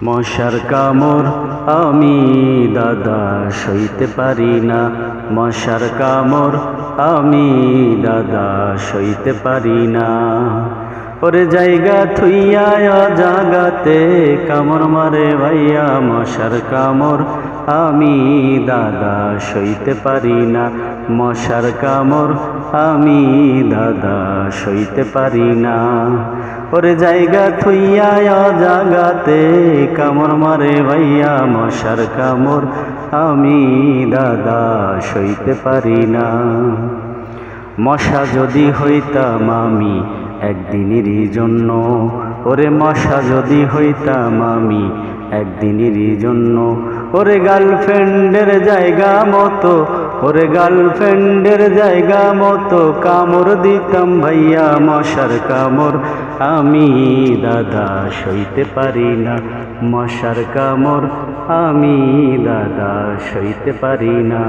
মশার কামড় আমি দাদা সইতে পারি না, মশার কামড় আমি দাদা সইতে পারি না। ওরে জায়গা থুইয়া জাগাতে কামড় মারে ভাইয়া, মশার কামড় আমি দাদা সইতে পারি না, মশার কামড় আমি দাদা সইতে পারি না। ওরে জায়গা থুইয়া জাগাতে কামড় মারে ভাইয়া, মশার কামড় আমি দাদা সইতে পারি না। মশা যদি হইতাম আমি একদিনেরই জন্য, ওরে মশা যদি হইতাম আমি একদিনেরই জন্য, ওরে গার্লফ্রেন্ডের জায়গা মতো, ওরে গার্লফ্রেন্ডের জায়গা মতো কামড় দিতাম ভাইয়া, মশার কামড় আমি দাদা সইতে পারি না, মশার কামড় আমি দাদা সইতে পারি না।